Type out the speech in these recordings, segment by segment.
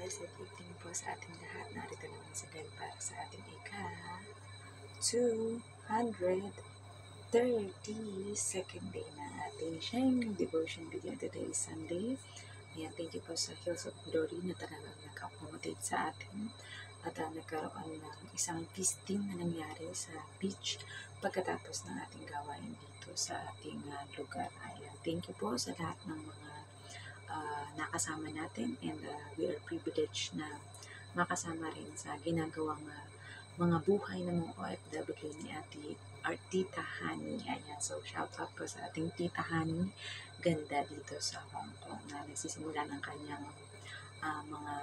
blessed evening po sa ating lahat. Narito naman si Del para sa ating ika-232nd day na ating sharing devotion video. Today is Sunday. Ayan, thank you po sa Hills of Glory na talagang nag-accommodate sa atin at nagkaroon ng isang feasting na nangyari sa beach pagkatapos ng ating gawain dito sa ating lugar. Ayan, thank you po sa lahat ng mga nakasama natin and we are privileged na makasama rin sa ginagawang mga buhay ng mga OFW ni our Tita Hani. Ayan, so shout out po sa ating Tita Hani, ganda dito sa Hong Kong na nagsisimula ng kanyang mga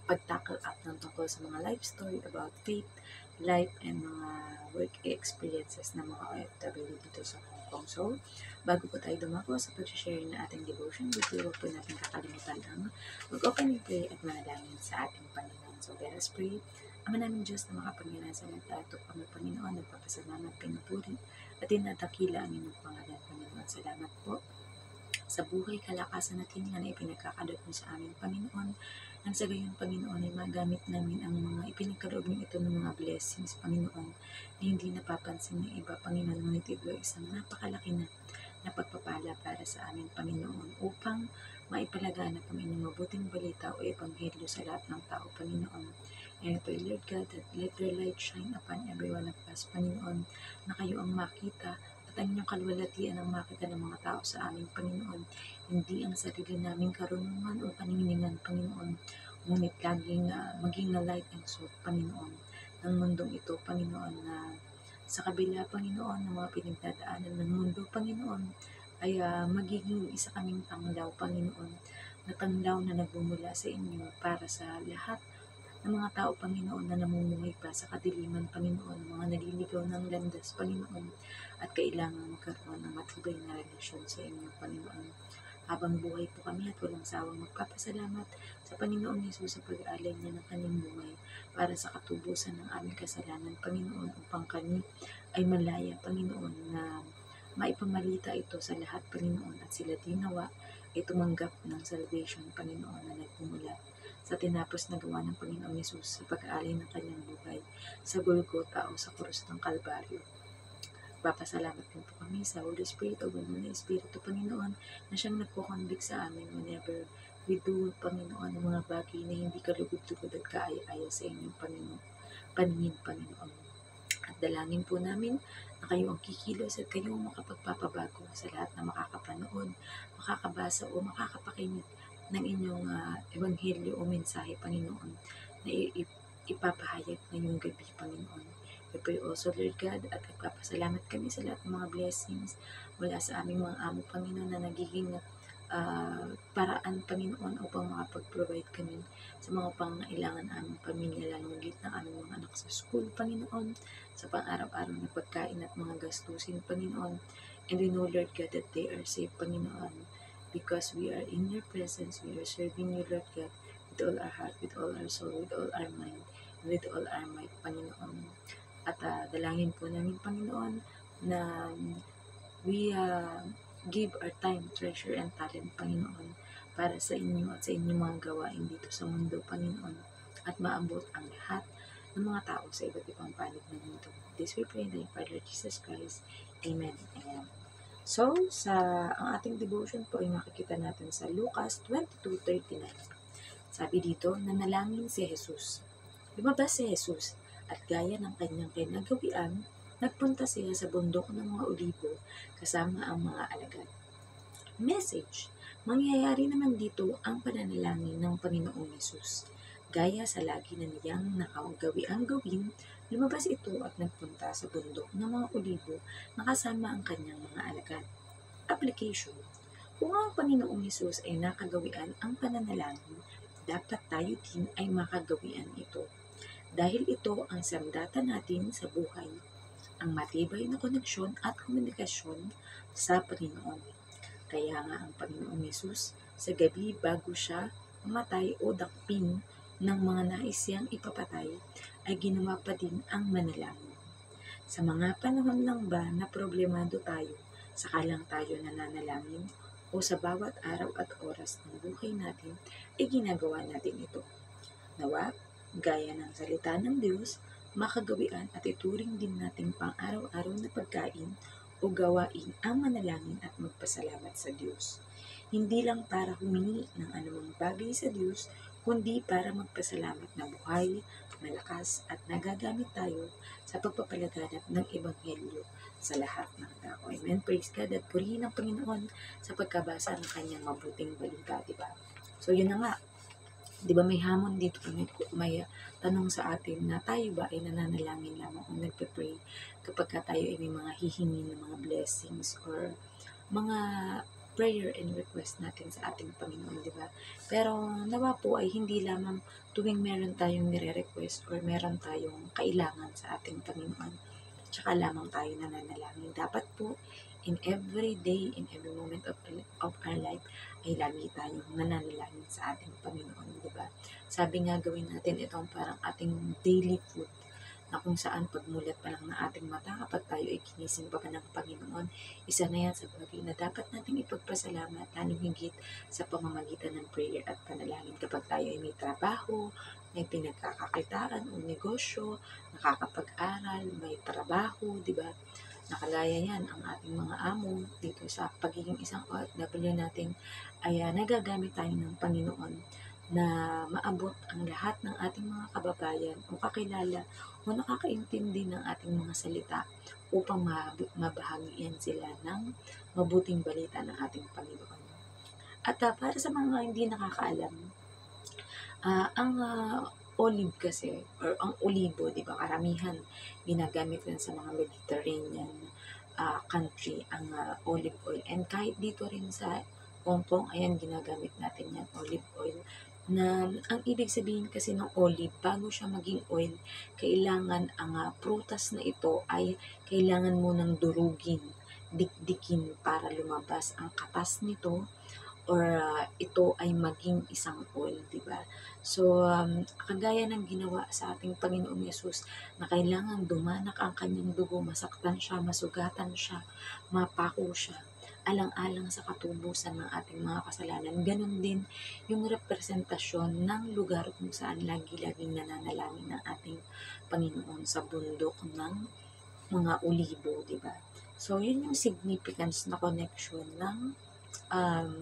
pag-tackle up ng tungkol sa mga life story about faith, life, and mga work experiences ng mga OFW dito sa Hong Kong. So, bago po tayo dumako sa pag-share na ating devotion, huwag po natin kakalimutan ang mag-opening prayer at manalangin sa ating Panginoon. So, let us pray. Ama namin Diyos na makapangyarihan sa lahat, kami Panginoon, nagpapasalamat, pinupuri, at tinadakila ang inyong pangalan, Panginoon. Salamat po sa buhay, kalakasan at hininga na ipinagkakaloob mo sa aming Panginoon. Nang sa gayon, Panginoon, ay magamit namin ang mga ipinagkaloob niyo ito ng mga blessings, Panginoon, na hindi napapansin ng iba, Panginoon, ngunit ito ay isang napakalaki na pagpapala para sa aming Panginoon upang maipalaganap ang inyong mabuting balita o ebanghelyo sa lahat ng tao, Panginoon. And I pray, Lord God, that let your light shine upon every one of us, Panginoon, na kayo ang makita at ang inyong kalwalatian ang makita ng mga tao sa aming Panginoon. Hindi ang sarili naming karunungan o paningningan, Panginoon, ngunit laging maging na light and salt, Panginoon, ng mundong ito, Panginoon, na sa kabila, Panginoon, ng mga pinagdadaanan ng mundo, Panginoon, ay magiging isa kaming tanglaw, Panginoon, na tanglaw na nagbumula sa inyo para sa lahat ng mga tao, Panginoon, na namumuhay pa sa kadiliman, Panginoon, mga naliligaw ng landas, Panginoon, at kailangan magkaroon ng matibay na relasyon sa inyo, Panginoon. Habang buhay po kami at walang sawang magpapasalamat sa Panginoon Yesus sa pag-aalay niya ng kanyang buhay para sa katubusan ng aming kasalanan, Panginoon, upang kami ay malaya, Panginoon, na maipamalita ito sa lahat, Panginoon, at sila dinawa ay tumanggap ng salvation, Panginoon, na nagmumula sa tinapos na gawa ng Panginoong Yesus sa pag-aalay ng kanyang buhay sa Golgotha o sa krus ng Kalbaryo. Papasalamat din po kami sa Holy Spirit o Banal na Espiritu, Panginoon, na siyang nagpo-convict sa amin whenever we do, Panginoon, ng mga bagay na hindi kalugod-lugod at kaaya-aya sa inyong paningin, Panginoon. At dalangin po namin na kayo ang kikilos at kayo ang makapagpapabago sa lahat na makakapanood, makakabasa o makakapakinig ng inyong ebanghelyo o mensahe, Panginoon, na ipapahayag ngayong gabi, Panginoon. We pray also, Lord God, at nagpapasalamat kami sa lahat ng mga blessings mula sa aming mga amo, Panginoon, na nagiging paraan, Panginoon, upang makapag-provide kami sa mga pangailangan aming pamilya, lalong higit ng aming mga anak sa school, Panginoon, sa pang-araw-araw na pagkain at mga gastusin, Panginoon. And we know, Lord God, that they are safe, Panginoon, because we are in your presence, we are serving you, Lord God, with all our heart, with all our soul, with all our mind, and with all our might, Panginoon. At dalangin po namin, Panginoon, na we give our time, treasure, and talent, Panginoon, para sa inyo at sa inyong mga gawain dito sa mundo, Panginoon, at maabot ang lahat ng mga tao sa iba't ibang panig ng mundo. This we pray in the name of our Lord Jesus Christ. Amen. Amen. So, ang ating devotion po ay makikita natin sa Lucas 22:39. Sabi dito, nanalangin si Jesus. Lumabas si Jesus at gaya ng kanyang kinagawian, nagpunta siya sa bundok ng mga olibo kasama ang mga alagad. Message, mangyayari naman dito ang pananalangin ng Panginoong Yesus. Gaya sa lagi na niyang nakagawiang gawin, lumabas ito at nagpunta sa bundok ng mga olibo na kasama ang kanyang mga alagad. Application, kung ang Panginoong Yesus ay nakagawian ang pananalangin, dapat tayo din ay makagawian ito. Dahil ito ang sandata natin sa buhay, ang matibay na koneksyon at komunikasyon sa Panginoon. Kaya nga ang Panginoong Yesus, sa gabi bago siya mamatay o dakpin ng mga nais siyang ipapatay, ay ginawa pa din ang manalangin. Sa mga panahon lang ba na problemado tayo, saka lang tayo nananalangin? o sa bawat araw at oras ng buhay natin ay ginagawa natin ito. Nawa, gaya ng salita ng Diyos, makagawian at ituring din nating pang-araw-araw na pagkain o gawain ang manalangin at magpasalamat sa Diyos. Hindi lang para humingi ng anumang bagay sa Diyos, kundi para magpasalamat na buhay, malakas at nagagamit tayo sa pagpapalaganap ng Ebanghelyo sa lahat ng tao. Amen. Praise God at purihin ang Panginoon sa pagkabasa ng kanyang mabuting balita, diba? So yun na nga, di ba may hamon dito, may tanong sa atin na tayo ba ay nananalangin lamang o nagpe-pray kapag tayo ay may mga hihingi ng mga blessings or mga prayer and request natin sa ating Panginoon, di ba? Pero nawa po ay hindi lamang tuwing meron tayong nire-request or meron tayong kailangan sa ating Panginoon, tsaka lamang tayo nananalangin. Dapat po, in every day, in every moment of our life, ay lagi tayong nananalangin sa ating Panginoon, di ba? Sabi nga, gawin natin itong parang ating daily food, na kung saan pagmulat pa lang ng ating mata kapag tayo ay kinising pa ng Panginoon, isa na yan sa bagay na dapat nating ipagpasalamat, lalong higit sa pamamagitan ng prayer at panalangin kapag tayo ay may trabaho, may pinagkakakitaan o negosyo, nakakapag-aral, may trabaho, di ba? Nakagaya yan ang ating mga amo dito sa pagiging isang OFW natin ay nagagamit tayo ng Panginoon na maabot ang lahat ng ating mga kababayan o kakilala o nakakaintindi ng ating mga salita upang mabahagian sila ng mabuting balita ng ating Panginoon. At para sa mga hindi nakakaalam, ang olive kasi, or ang olibo, di ba, karamihan ginagamit rin sa mga Mediterranean country ang olive oil. And kahit dito rin sa Hong Kong, ayan, ginagamit natin yan, olive oil. Na ang ibig sabihin kasi ng olive, bago siya maging oil, kailangan ang prutas na ito ay kailangan mo ng durugin, dikdikin para lumabas ang katas nito or ito ay maging isang oil, di ba? So, kagaya ng ginawa sa ating Panginoong Yesus na kailangan dumanak ang kanyang dugo, masaktan siya, masugatan siya, mapako siya, alang-alang sa katubusan ng ating mga kasalanan. Ganon din yung representasyon ng lugar kung saan lagi-laging nananalangin ng ating Panginoon sa bundok ng mga olibo, di ba? So, yun yung significance na connection ng um,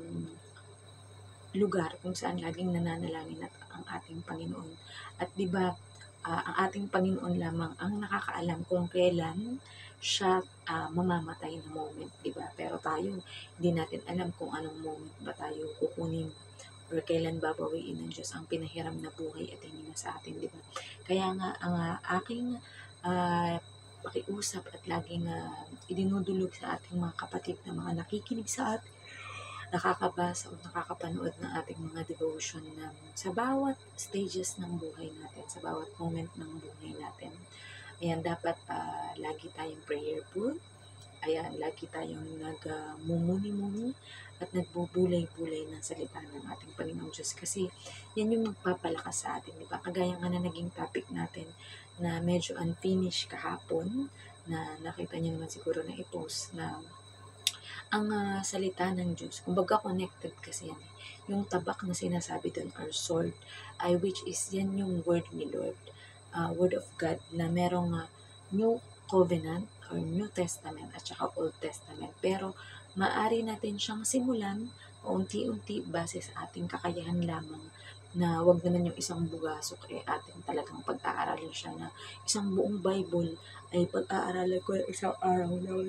lugar kung saan laging nananalangin at ang ating Panginoon. At di ba, ang ating Panginoon lamang ang nakakaalam kung kailan siya mamamatay na moment, di ba? Pero tayo, hindi natin alam kung anong moment ba tayo kukunin or kailan babawiin ng Diyos ang pinahiram na buhay at hindi na sa atin, di ba? Kaya nga, ang aking pakiusap at laging idinudulog sa ating mga kapatid na mga nakikinig sa atin, nakakabasa o nakakapanood ng ating mga devotion na sa bawat stages ng buhay natin, sa bawat moment ng buhay natin. Ayan, dapat lagi tayong prayerful. Ayan, lagi tayong nagmumuni-muni at nagbubulay-bulay ng salita ng ating Panginoong Diyos kasi yan yung magpapalakas sa atin, di ba? Kagaya nga na naging topic natin na medyo unfinished kahapon na nakita niyo naman siguro na i-post na ang salita ng Diyos, kumbaga connected kasi yan. Yung tabak na sinasabi doon or sword, which is yan yung word ni Lord, word of God na merong New Covenant or New Testament at saka Old Testament. Pero maaari natin siyang simulan unti-unti base sa ating kakayahan lamang na wag naman yung isang bugasok ating talagang pag-aaralin siya na isang buong Bible ay pag-aaralan ko isang araw na.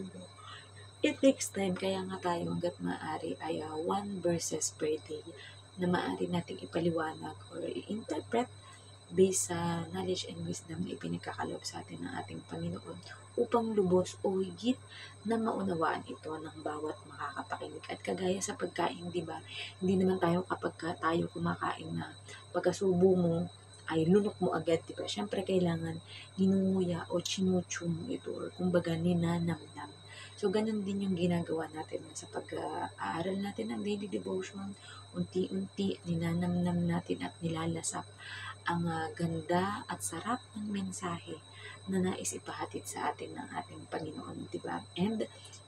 It takes time, kaya nga tayo hanggat maaari ay 1 verses per day na maaari nating ipaliwanag or i-interpret based sa knowledge and wisdom na ipinagkakalob sa atin ng ating Panginoon upang lubos o higit na maunawaan ito ng bawat makakapakinig. At kagaya sa pagkain, di ba? Hindi naman tayo kapag tayo kumakain na pagkasubo mo ay lunok mo agad, di ba? Siyempre kailangan ninunguya o chinuchu mo ito or kumbaga ninanamnam. So, ganun din yung ginagawa natin sa pag-aaral natin ng daily devotion. Unti-unti, ninanamnam natin at nilalasap ang ganda at sarap ng mensahe na nais ipahatid sa atin ng ating Panginoon, di ba? And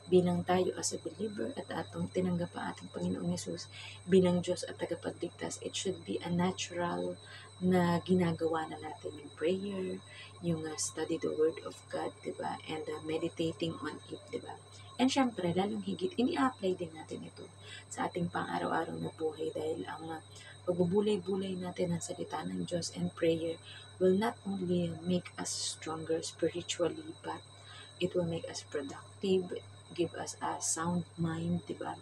bilang tayo as a believer at atong tinanggap ang ating Panginoong Yesus bilang Diyos at tagapagligtas, it should be a natural na ginagawa na natin yung prayer, yung study the Word of God, diba? And meditating on it, diba? And syempre, lalong higit, ini-apply din natin ito sa ating pang-araw-araw na buhay dahil ang pagbubulay-bulay natin ng salita ng Diyos and prayer will not only make us stronger spiritually, but it will make us productive, give us a sound mind, diba?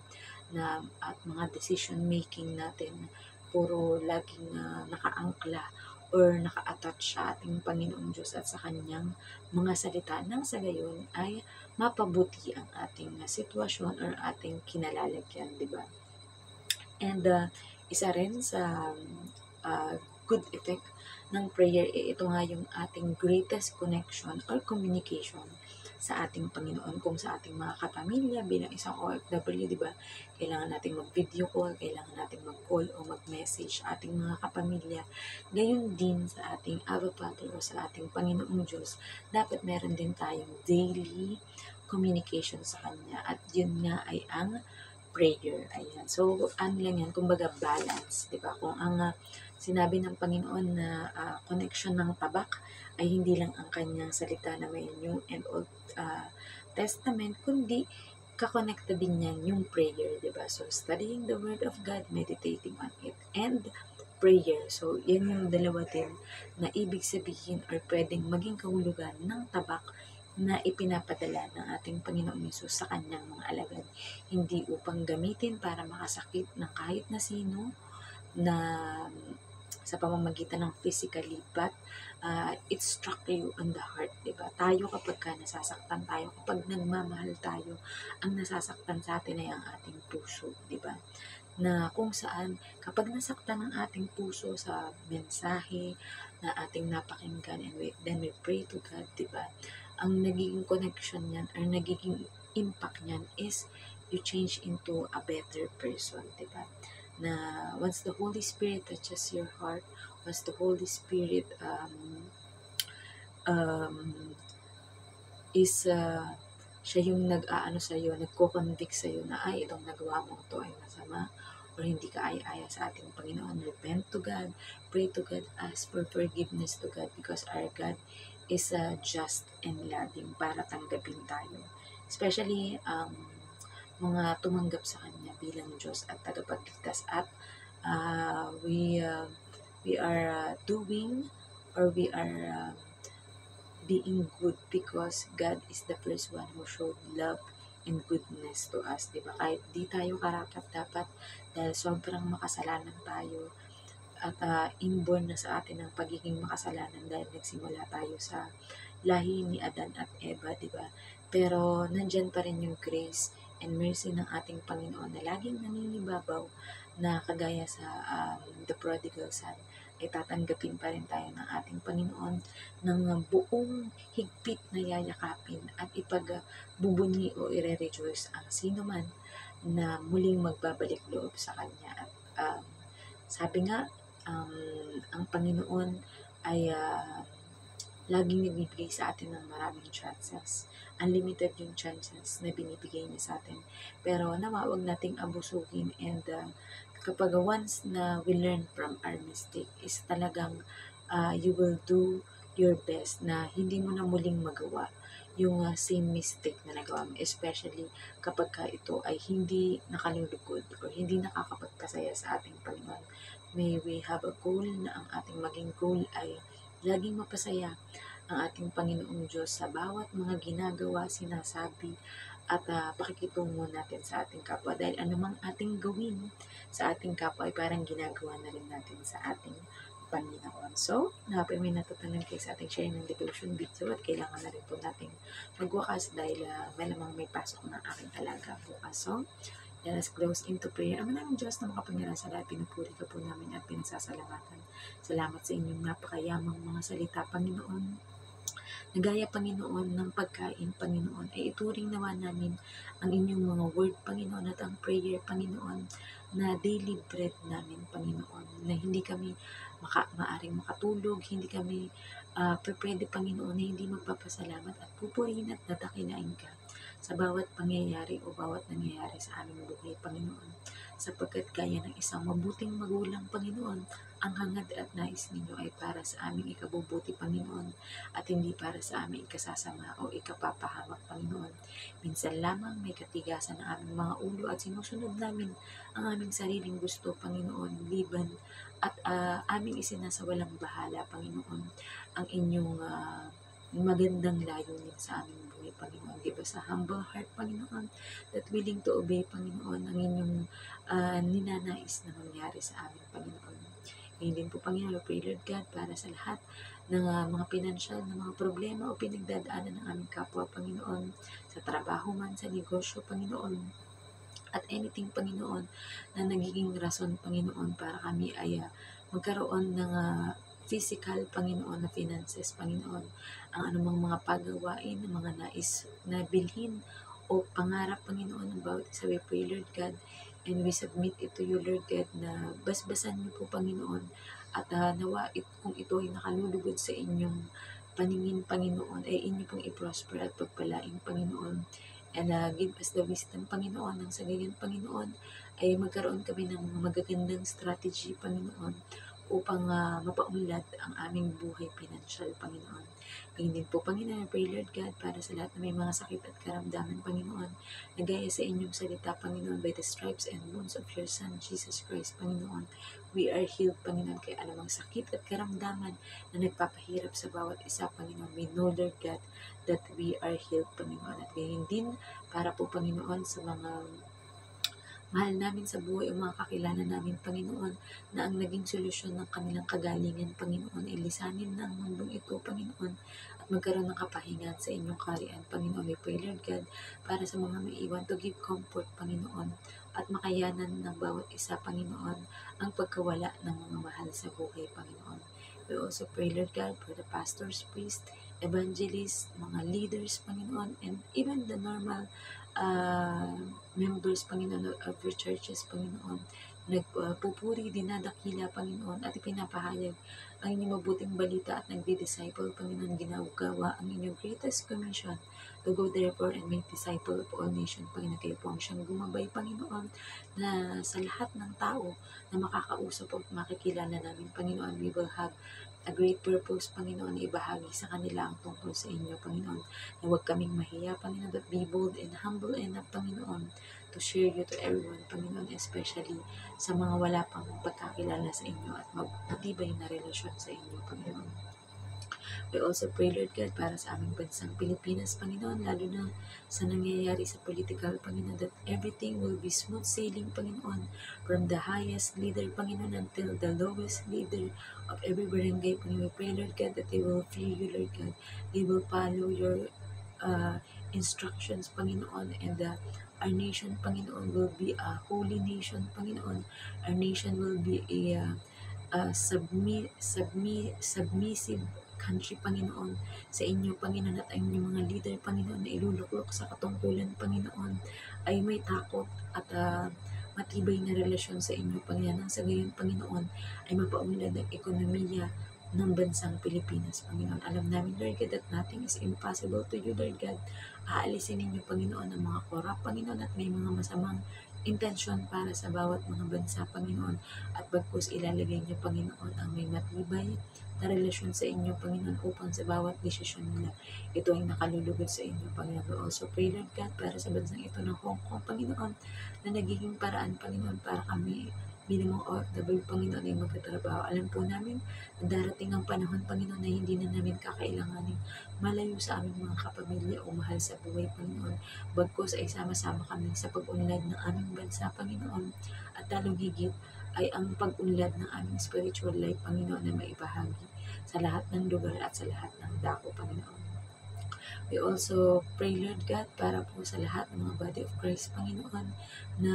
Na at mga decision making natin puro laging nakaangkla or naka-attach sa ating Panginoong Diyos at sa kanyang mga salita nang sa gayon ay mapabuti ang ating sitwasyon or ating kinalalagyan, di ba? And isa rin sa uh, good effect ng prayer, ito nga yung ating greatest connection or communication sa ating Panginoon, kung sa ating mga kapamilya bilang isang OFW, di ba? Kailangan nating mag-video call, kailangan nating mag-call o mag-message sa ating mga kapamilya. Gayon din sa ating Aba Father o sa ating Panginoong Diyos, dapat meron din tayong daily communication sa Kanya at yun nga ay ang prayer. Ayan. So, ano lang yan, kumbaga balance, di ba? Kung ang sinabi ng Panginoon na connection ng tabak ay hindi lang ang kanyang salita na may New and Old Testament, kundi kakonekta din yan yung prayer, di ba? So, studying the Word of God, meditating on it, and prayer. So, yan yung dalawa din na ibig sabihin or pwedeng maging kahulugan ng tabak na ipinapadala ng ating Panginoong Yesus sa kanyang mga alagad. Hindi upang gamitin para makasakit ng kahit na sino na sa pamamagitan ng physically, but it struck you on the heart, diba? Tayo kapag nasasaktan tayo, kapag nagmamahal tayo, ang nasasaktan sa atin ay ang ating puso, diba? Na kung saan kapag nasaktan ang ating puso sa mensahe na ating napakinggan and then we pray to God, diba? Ang nagiging connection niyan or nagiging impact niyan is you change into a better person, diba? Na once the Holy Spirit touches your heart, once the Holy Spirit is siya yung nag-aano sa'yo, nagko-convict sa'yo na ay itong nagawa mong to ay masama or hindi ka aya-aya sa ating Panginoon. Repent to God, pray to God, ask for forgiveness to God because our God is just and loving para tanggapin tayo. Especially mga tumanggap sa Kanya bilang Diyos at tagapagligtas at we are doing or we are being good because God is the first one who showed love and goodness to us, di ba? Kahit di tayo karapat-dapat dahil sobrang makasalanan tayo at inborn na sa atin ang pagiging makasalanan dahil nagsimula tayo sa lahi ni Adan at Eva, di ba? Pero nandyan pa rin yung grace and mercy ng ating Panginoon na laging naninibabaw na kagaya sa the prodigal son ay tatanggapin pa rin tayo ng ating Panginoon ng buong higpit na yayakapin at ipagbubunyi o ire-rejoice ang sino man na muling magbabalik loob sa Kanya. At sabi nga, ang Panginoon ay laging nagbibigay sa atin ng maraming chances. Unlimited yung chances na binibigay niya sa atin. Pero nawa, wag nating abusuhin and kapag once na we learn from our mistake is talagang you will do your best na hindi mo na muling magawa yung same mistake na nagawa mo, especially kapag ito ay hindi nakalulugod or hindi nakakapagpasaya sa ating Panginoon. May we have a goal na ang ating maging goal ay laging mapasaya ang ating Panginoong Diyos sa bawat mga ginagawa, sinasabi, at pakikitungo natin sa ating kapwa. Dahil anumang ating gawin sa ating kapwa ay parang ginagawa na rin natin sa ating Panginoon. So, may natutunan kayo sa ating share ng devotion video at kailangan na rin po natin magwakas dahil malamang may pasok ng aking alaga bukas. So, let us close into prayer. Ama namin Diyos na makapangyarihan sa lahat, pinupuri ka po namin at pinasasalamatan. Salamat sa inyong napakayamang mga salita, Panginoon. Nagaya, Panginoon, ng pagkain, Panginoon, ay ituring nawa namin ang inyong mga word, Panginoon, at ang prayer, Panginoon, na daily bread namin, Panginoon, na hindi kami maaring makatulog, hindi kami pwede, Panginoon, na hindi magpapasalamat at pupurihin at dadakilain ka sa bawat pangyayari o bawat nangyayari sa aming buhay, Panginoon. Sapagkat gaya ng isang mabuting magulang, Panginoon, ang hangad at nais ninyo ay para sa aming ikabubuti, Panginoon, at hindi para sa aming ikasasama o ikapapahamak, Panginoon. Minsan lamang may katigasan ang aming mga ulo at sinusunod namin ang aming sariling gusto, Panginoon, liban at aming isinasawalang bahala, Panginoon, ang inyong magandang layunin sa aming buhay, Panginoon. Give us a humble heart, Panginoon, that willing to obey, Panginoon, ang inyong ninanais na mangyari sa amin, Panginoon. Ngayon din po, Panginoon, pray, Lord God, para sa lahat ng mga pinansyal na mga problema o pinagdadaanan ng aming kapwa, Panginoon, sa trabaho man, sa negosyo, Panginoon, at anything, Panginoon, na nagiging rason, Panginoon, para kami ay magkaroon ng physical, Panginoon, na finances, Panginoon, ang anumang mga pagawain, ng mga nais na bilhin o pangarap, Panginoon, ng bawat isa. We pray, Lord God, and we submit it to you, Lord God, na basbasan niyo po, Panginoon, at nawa kung ito ay nakalulugod sa inyong paningin, Panginoon, ay inyo pong i-prosper at pagpalain, Panginoon. And give us the wisdom, Panginoon, nang sa gayon, Panginoon, ay magkaroon kami ng mga magagandang strategy, Panginoon, upang mapaunlad ang aming buhay pinansyal, Panginoon. Ngayon din po, Panginoon, I pray, Lord God, para sa lahat na may mga sakit at karamdaman, Panginoon, na gaya sa inyong salita, Panginoon, by the stripes and wounds of your Son, Jesus Christ, Panginoon, we are healed, Panginoon, kaya anumang sakit at karamdaman na nagpapahirap sa bawat isa, Panginoon, we know, Lord God, that we are healed, Panginoon. At ngayon din, para po, Panginoon, sa mga mahal namin sa buhay o mga kakilala namin, Panginoon, na ang naging solusyon ng kanilang kagalingan, Panginoon, ay lisanin na ang mundong ito, Panginoon, at magkaroon ng kapahingan sa inyong kaharian, Panginoon. We pray, Lord God, para sa mga maiwan to give comfort, Panginoon, at makayanan ng bawat isa, Panginoon, ang pagkawala ng mga mahal sa buhay, Panginoon. We also pray, Lord God, for the pastors, priests, evangelists, mga leaders, Panginoon, and even the normal members, Panginoon, of your churches, Panginoon, nagpupuri, dinadakila, Panginoon, at ipinapahayag ang inyong mabuting balita at nagdi-disciple, Panginoon, ginagawa ang inyong greatest commission to go therefore and make disciple of all nations, Panginoon. Kayo po ang siyang gumabay, Panginoon, na sa lahat ng tao na makakausap at makikilala namin, Panginoon, we will have a great purpose, Panginoon, na ibahagi sa kanila ang tungkol sa inyo, Panginoon, na huwag kaming mahiya, Panginoon, but be bold and humble enough, Panginoon, to share you to everyone, Panginoon, especially sa mga wala pang pagkakilala sa inyo at matibay na relasyon sa inyo, Panginoon. We also pray, Lord God, para sa aming bansang Pilipinas, Panginoon, lalo na sa nangyayari sa political, Panginoon, that everything will be smooth sailing, Panginoon, from the highest leader, Panginoon, until the lowest leader of every barangay, Panginoon. We pray, Lord God, that they will fear you, Lord God. They will follow your instructions, Panginoon, and our nation, Panginoon, will be a holy nation, Panginoon. Our nation will be a submissive country, Panginoon, sa inyo, Panginoon, at ang inyong mga leader, Panginoon, na iluluklok sa katungkulan, Panginoon, ay may takot at matibay na relasyon sa inyo, Panginoon. Nang sa gayon, Panginoon, ay mapaunlad ang ekonomiya ng bansang Pilipinas, Panginoon. Alam namin, Lord God, that nothing is impossible to you, Lord God. Aalisin ninyo, Panginoon, ang mga korap, Panginoon, at may mga masamang intensyon para sa bawat mga bansa, Panginoon, at bagkus ilalagay niyo, Panginoon, ang may matibay na relasyon sa inyo, Panginoon, upang sa bawat desisyon nila, ito ay nakalulugod sa inyo, Panginoon. We also pray, Lord God, para sa bansang ito ng Hong Kong, Panginoon, na nagiging paraan, Panginoon, para kami bilang mga OFW, Panginoon, ay magkatrabaho. Alam po namin na darating ang panahon, Panginoon, na hindi na namin kakailanganin malayo sa aming mga kapamilya o mahal sa buhay, Panginoon. Bagkus ay sama-sama kami sa pag-unlad ng aming bansa, Panginoon, at talong higit ay ang pag-unlad ng aming spiritual life, Panginoon, na maibahagi sa lahat ng lugar at sa lahat ng dako, Panginoon. We also pray, Lord God, para po sa lahat ng mga body of Christ, Panginoon, na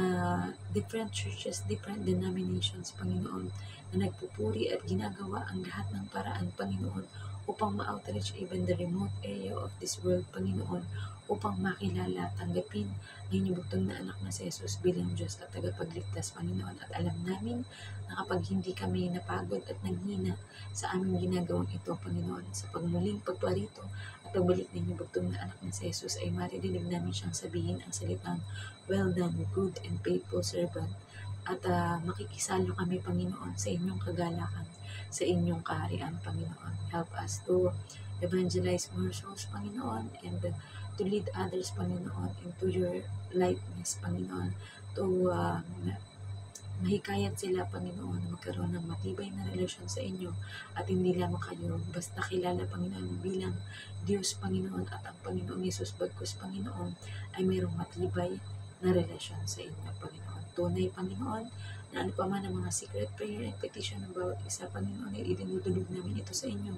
different churches, different denominations, Panginoon, na nagpupuri at ginagawa ang lahat ng paraan, Panginoon, upang ma-outreach even the remote area of this world, Panginoon, upang makilala, tanggapin ang inyong bugtong na anak na si Jesus bilang Diyos at tagapagligtas, Panginoon. At alam namin na kapag hindi kami napagod at nanghina sa aming ginagawang ito, Panginoon, sa pagmuling pagparito at pagbalik ninyo bugtong na anak na si Jesus ay maririnig namin siyang sabihin ang salitang, "Well done, good and faithful servant." At makikisalo kami, Panginoon, sa inyong kagalakan, sa inyong kaharian, Panginoon. Help us to evangelize more souls, Panginoon, and to lead others, Panginoon, into your likeness, Panginoon, to mahikayat sila, Panginoon, na magkaroon ng matibay na relasyon sa inyo at hindi lamang kayo basta kilala, Panginoon, bilang Diyos, Panginoon, at ang Panginoong Yesus bagkus, Panginoon, ay mayroong matibay na relasyon sa inyo, Panginoon. Tunay, Panginoon, na ano pa man ang mga secret prayer and petition ng bawat isa, Panginoon, ay idinudulog namin ito sa inyo.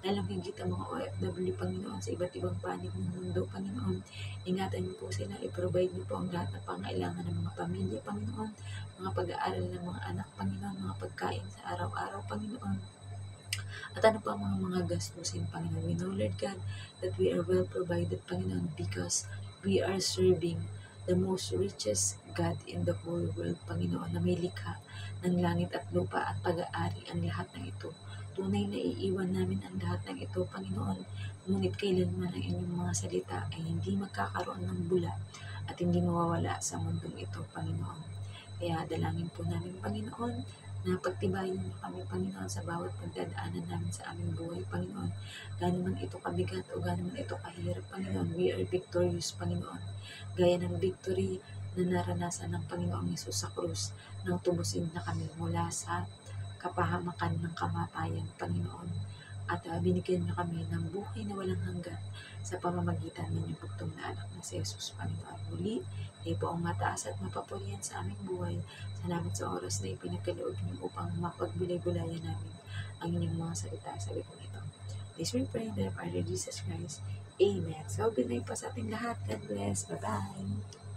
Lalong higit ang mga OFW, Panginoon, sa iba't ibang panig ng mundo, Panginoon. Ingatan niyo po sila, i-provide niyo po ang lahat ng pangailangan ng mga pamilya, Panginoon, mga pag-aaral ng mga anak, Panginoon, mga pagkain sa araw-araw, Panginoon. At ano pa mga gastusin, Panginoon. We know, Lord God, that we are well provided, Panginoon, because we are serving the most richest God in the whole world, Panginoon, na may likha ng langit at lupa at pag-aari ang lahat ng ito. Tunay na iiwan namin ang lahat ng ito, Panginoon, ngunit kailanman ang inyong mga salita ay hindi magkakaroon ng bula at hindi mawawala sa mundong ito, Panginoon. Kaya dalangin po namin, Panginoon, na pagtibayin niyo kami, Panginoon, sa bawat pagdadaanan namin sa aming buhay, Panginoon. Gaano man ito kabigat o gaano man ito kahirap, Panginoon, we are victorious, Panginoon. Gaya ng victory na naranasan ng Panginoong Yesus sa krus nang tubusin na kami mula sa kapahamakan ng kamatayan, Panginoon. At binigyan niyo kami ng buhay na walang hanggan sa pamamagitan ng inyong bugtong na anak na si Jesus, Panginoon. Muli, kayo po ang mataas at mapapurihan sa aming buhay. Salamat sa oras na ipinagkaloob niyo upang mapagbulay-bulayan namin ang inyong mga salita sa likong ito. This we pray in the name of our Lord Jesus Christ. Amen. So, good night po sa ating lahat. God bless. Bye-bye.